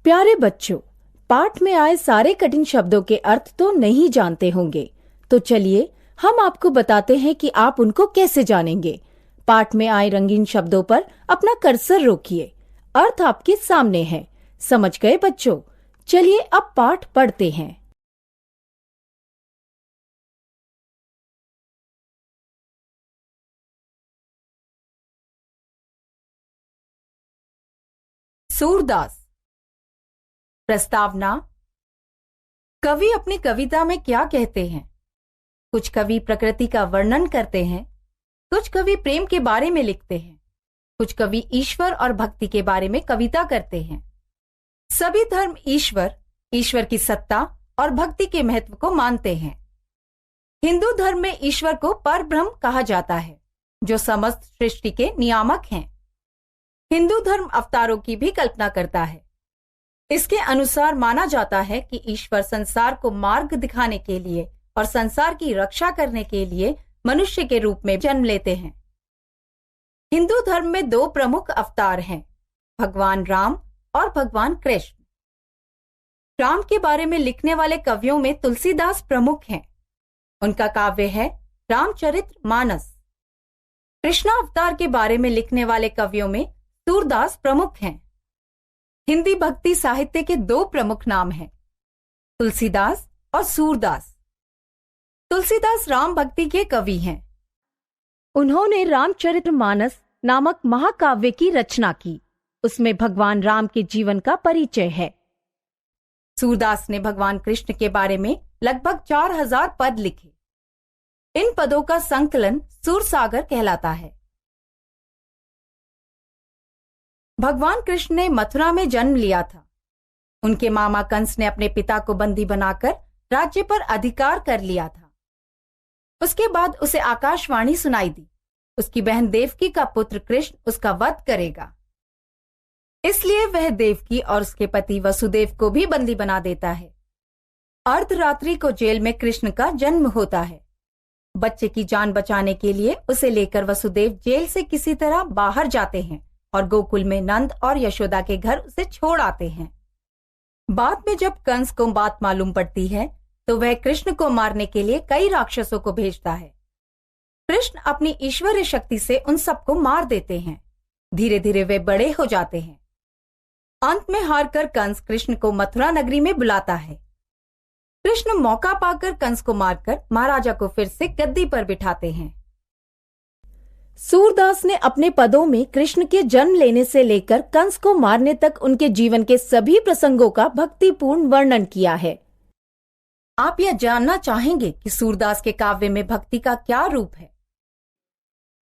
प्यारे बच्चों, पाठ में आए सारे कठिन शब्दों के अर्थ तो नहीं जानते होंगे, तो चलिए हम आपको बताते हैं कि आप उनको कैसे जानेंगे। पाठ में आए रंगीन शब्दों पर अपना कर्सर रोकिए। अर्थ आपके सामने है। समझ गए बच्चों? चलिए अब पाठ पढ़ते हैं। सूरदास। प्रस्तावना। कवि अपनी कविता में क्या कहते हैं? कुछ कवि प्रकृति का वर्णन करते हैं, कुछ कवि प्रेम के बारे में लिखते हैं, कुछ कवि ईश्वर और भक्ति के बारे में कविता करते हैं। सभी धर्म ईश्वर की सत्ता और भक्ति के महत्व को मानते हैं। हिंदू धर्म में ईश्वर को परब्रह्म कहा जाता है, जो समस्त सृष्टि के नियामक हैं। हिंदू धर्म अवतारों की भी कल्पना करता है। इसके अनुसार माना जाता है कि ईश्वर संसार को मार्ग दिखाने के लिए और संसार की रक्षा करने के लिए मनुष्य के रूप में जन्म लेते हैं। हिंदू धर्म में दो प्रमुख अवतार हैं, भगवान राम और भगवान कृष्ण। राम के बारे में लिखने वाले कवियों में तुलसीदास प्रमुख हैं। उनका काव्य है रामचरितमानस। कृष्ण अवतार के बारे में लिखने वाले कवियों में सूरदास प्रमुख हैं। हिंदी भक्ति साहित्य के दो प्रमुख नाम हैं, तुलसीदास और सूरदास। तुलसीदास राम भक्ति के कवि हैं। उन्होंने रामचरितमानस नामक महाकाव्य की रचना की। उसमें भगवान राम के जीवन का परिचय है। सूरदास ने भगवान कृष्ण के बारे में लगभग 4000 पद लिखे। इन पदों का संकलन सूरसागर कहलाता है। भगवान कृष्ण ने मथुरा में जन्म लिया था। उनके मामा कंस ने अपने पिता को बंदी बनाकर राज्य पर अधिकार कर लिया था। उसके बाद उसे आकाशवाणी सुनाई दी, उसकी बहन देवकी का पुत्र कृष्ण उसका वध करेगा। इसलिए वह देवकी और उसके पति वसुदेव को भी बंदी बना देता है। अर्धरात्रि को जेल में कृष्ण का जन्म होता है। बच्चे की जान बचाने के लिए उसे लेकर वसुदेव जेल से किसी तरह बाहर जाते हैं और गोकुल में नंद और यशोदा के घर उसे छोड़ आते हैं। बाद में जब कंस को बात मालूम पड़ती है तो वह कृष्ण को मारने के लिए कई राक्षसों को भेजता है। कृष्ण अपनी ईश्वरीय शक्ति से उन सबको मार देते हैं। धीरे धीरे वे बड़े हो जाते हैं। अंत में हारकर कंस कृष्ण को मथुरा नगरी में बुलाता है। कृष्ण मौका पाकर कंस को मारकर महाराजा को फिर से गद्दी पर बिठाते हैं। सूरदास ने अपने पदों में कृष्ण के जन्म लेने से लेकर कंस को मारने तक उनके जीवन के सभी प्रसंगों का भक्तिपूर्ण वर्णन किया है। आप यह जानना चाहेंगे कि सूरदास के काव्य में भक्ति का क्या रूप है?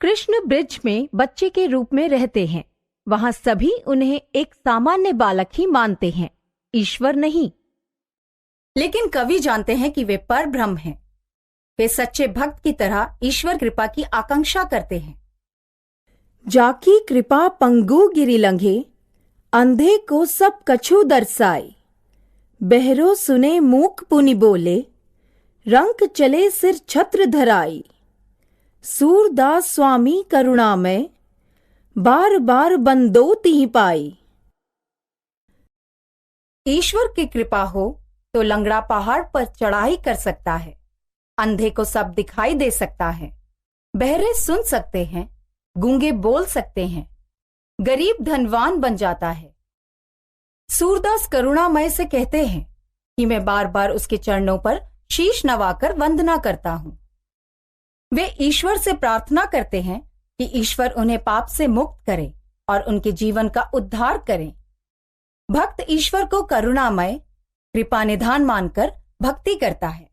कृष्ण ब्रिज में बच्चे के रूप में रहते हैं। वहां सभी उन्हें एक सामान्य बालक ही मानते हैं, ईश्वर नहीं। लेकिन कवि जानते हैं कि वे परब्रह्म हैं। वे सच्चे भक्त की तरह ईश्वर कृपा की आकांक्षा करते हैं। जाकी कृपा पंगु गिरि लंघे, अंधे को सब कछु दर्शाए। बहरो सुने मूक पुनि बोले, रंक चले सिर छत्र धराई। सूरदास स्वामी करुणामय, बार बार बंदो तिहि पाई। ईश्वर की कृपा हो तो लंगड़ा पहाड़ पर चढ़ाई कर सकता है, अंधे को सब दिखाई दे सकता है, बहरे सुन सकते हैं, गूंगे बोल सकते हैं, गरीब धनवान बन जाता है। सूरदास करुणामय से कहते हैं कि मैं बार बार उसके चरणों पर शीश नवाकर वंदना करता हूं। वे ईश्वर से प्रार्थना करते हैं कि ईश्वर उन्हें पाप से मुक्त करे और उनके जीवन का उद्धार करें। भक्त ईश्वर को करुणामय, कृपा निधान मानकर भक्ति करता है।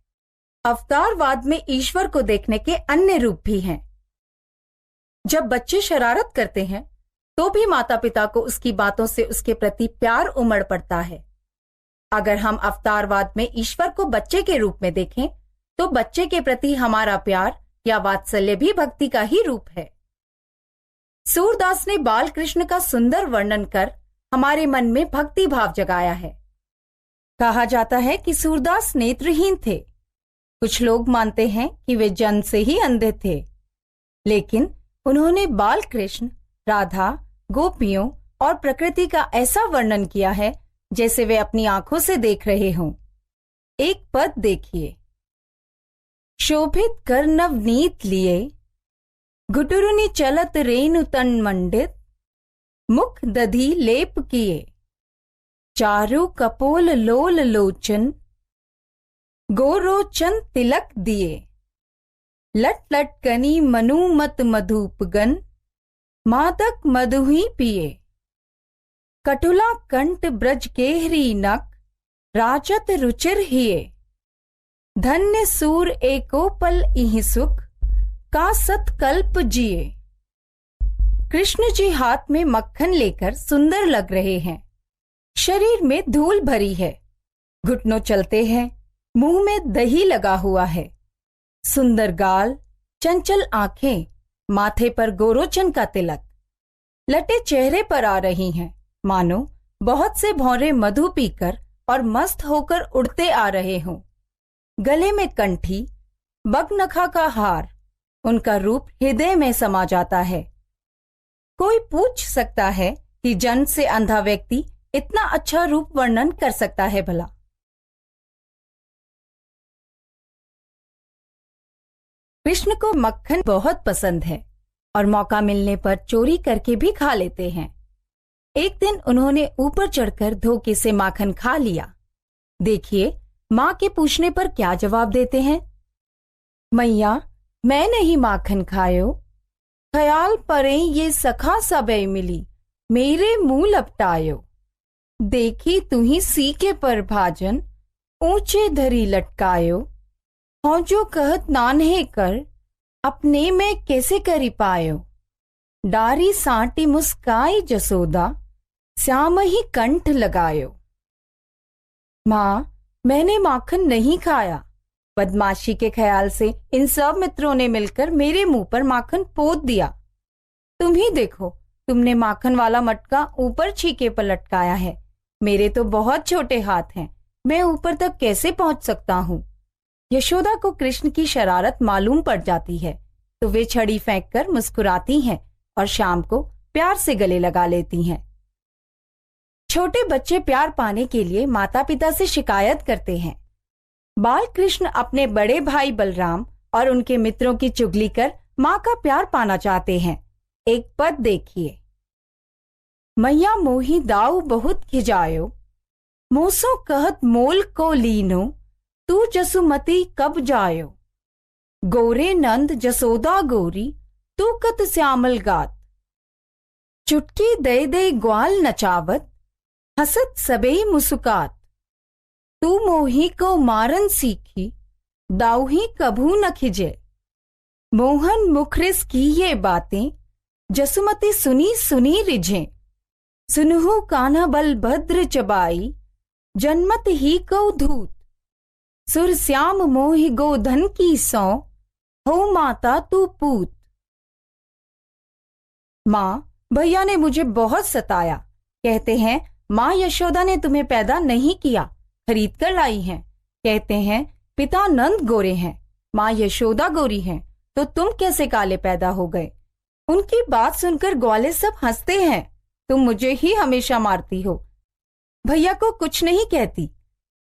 अवतारवाद में ईश्वर को देखने के अन्य रूप भी हैं। जब बच्चे शरारत करते हैं तो भी माता पिता को उसकी बातों से उसके प्रति प्यार उमड़ पड़ता है। अगर हम अवतारवाद में ईश्वर को बच्चे के रूप में देखें तो बच्चे के प्रति हमारा प्यार या वात्सल्य भी भक्ति का ही रूप है। सूरदास ने बाल कृष्ण का सुंदर वर्णन कर हमारे मन में भक्ति भाव जगाया है। कहा जाता है कि सूरदास नेत्रहीन थे। कुछ लोग मानते हैं कि वे जन्म से ही अंधे थे, लेकिन उन्होंने बाल कृष्ण, राधा, गोपियों और प्रकृति का ऐसा वर्णन किया है जैसे वे अपनी आंखों से देख रहे हों। एक पद देखिए। शोभित कर नवनीत लिए, घुटुरुनि चलत रेणु तन मंडित, मुख दधी लेप किए, चारु कपोल लोल लोचन, गोरोचन तिलक दिए, लट लट कनी मनुमत मधुपगन, मादक मधुही पिए, कटुला कंठ ब्रज केहरी नक, राजत रुचिर हिए, धन्य सूर एकोपल इहि सुख, का सतकल्प जिए। कृष्ण जी हाथ में मक्खन लेकर सुंदर लग रहे हैं। शरीर में धूल भरी है, घुटनों चलते हैं, मुंह में दही लगा हुआ है, सुंदर गाल, चंचल आंखें, माथे पर गोरोचन का तिलक, लटे चेहरे पर आ रही हैं, मानो बहुत से भौरे मधु पीकर और मस्त होकर उड़ते आ रहे हों। गले में कंठी, बगनखा का हार, उनका रूप हृदय में समा जाता है। कोई पूछ सकता है कि जन्म से अंधा व्यक्ति इतना अच्छा रूप वर्णन कर सकता है भला? कृष्ण को मक्खन बहुत पसंद है और मौका मिलने पर चोरी करके भी खा लेते हैं। एक दिन उन्होंने ऊपर चढ़कर धोखे से माखन खा लिया। देखिए मां के पूछने पर क्या जवाब देते हैं। मैया, मैं नहीं माखन खायो, ख्याल परे ये सखा सबे मिली, मेरे मुंह लपटायो, देखी तुही सीके पर भाजन, ऊंचे धरी लटकायो, हों जो कहत नान्हे कर, अपने में कैसे करी पायो, डारी सांटी मुस्काई जसोदा, श्याम ही कंठ लगायो। मां, मैंने माखन नहीं खाया, बदमाशी के ख्याल से इन सब मित्रों ने मिलकर मेरे मुंह पर माखन पोत दिया। तुम ही देखो, तुमने माखन वाला मटका ऊपर छीके पर लटकाया है। मेरे तो बहुत छोटे हाथ हैं, मैं ऊपर तक कैसे पहुंच सकता हूँ। यशोदा को कृष्ण की शरारत मालूम पड़ जाती है तो वे छड़ी फेंककर मुस्कुराती हैं और शाम को प्यार से गले लगा लेती हैं। छोटे बच्चे प्यार पाने के लिए माता पिता से शिकायत करते हैं। बाल कृष्ण अपने बड़े भाई बलराम और उनके मित्रों की चुगली कर मां का प्यार पाना चाहते हैं। एक पद देखिए। मैया मोही दाऊ बहुत खिजायो, मोसो कहत मोल को लीनो, तू जसुमती कब जायो, गोरे नंद जसोदा गोरी, तू कत श्यामल गात, चुटकी दे दे ग्वाल नचावत, हसत सबे मुसुकात, तू मोही को मारन सीखी, दाऊही कभू न खिजे, मोहन मुखरिस की ये बातें, जसुमती सुनी सुनी रिझे, सुनहु कान्हा बलभद्र चबाई, जन्मत ही को धूत, सुर श्याम मोहि गोधन की सौ, हो माता तू पूत। मां, भैया ने मुझे बहुत सताया। कहते हैं मां यशोदा ने तुम्हें पैदा नहीं किया, खरीद कर लाई हैं। कहते हैं पिता नंद गोरे हैं, मां यशोदा गोरी हैं, तो तुम कैसे काले पैदा हो गए। उनकी बात सुनकर ग्वाले सब हंसते हैं। तुम मुझे ही हमेशा मारती हो, भैया को कुछ नहीं कहती।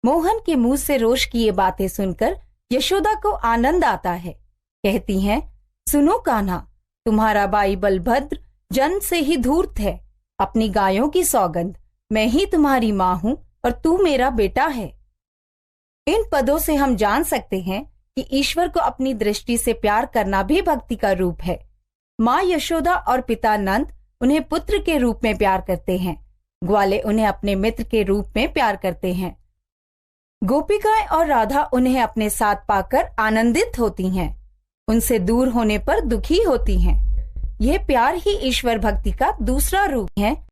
मोहन के मुंह से रोष की ये बातें सुनकर यशोदा को आनंद आता है। कहती हैं, सुनो कान्हा, तुम्हारा भाई बलभद्र जन्म से ही धूर्त है। अपनी गायों की सौगंध, मैं ही तुम्हारी मां हूं और तू मेरा बेटा है। इन पदों से हम जान सकते हैं कि ईश्वर को अपनी दृष्टि से प्यार करना भी भक्ति का रूप है। मां यशोदा और पिता नंद उन्हें पुत्र के रूप में प्यार करते हैं। ग्वाले उन्हें अपने मित्र के रूप में प्यार करते हैं। गोपिकाएं और राधा उन्हें अपने साथ पाकर आनंदित होती हैं, उनसे दूर होने पर दुखी होती हैं। यह प्यार ही ईश्वर भक्ति का दूसरा रूप है